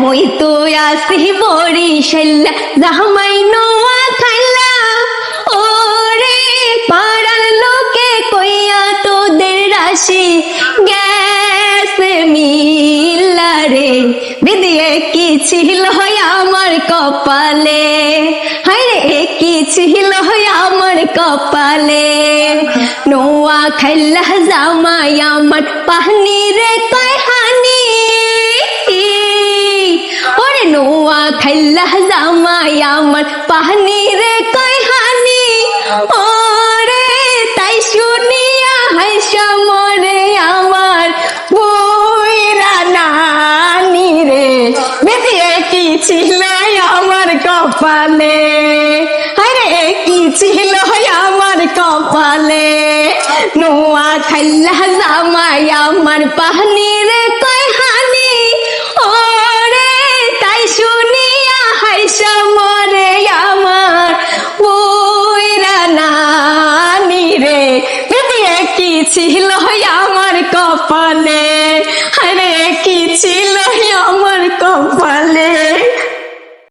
মই তো আসি বরিশাল্লা জামাই নোয়া খাইলা ওরে পাড়ার লোকে কইয়া তোদের রাশি গেছে মিল্লা রে বিদিয়ে কি ছিল আমার কপালে হায়রে কি ছিল আমার কপালে নোয়া খাইলা জামাই আমার পাহনি রে কয় হানি ওরে নোয়া খাইলা জামাই আমার পাহনি রে কয় হানি ওরে তাই শুনিয়া হাইসা মরে আমার বুইরা নানি রে বেদিয়ে কি ছিল আমার কপালে আরে কি ছিল আমার কপালে নোয়া খাইলা জামাই আমার পাহনি রে কয় হানি ওরে তাই শুনিয়া হাইসা মরে আমার বুইরা নানি রে বেদিয়ে কি ছিল আমার কপালে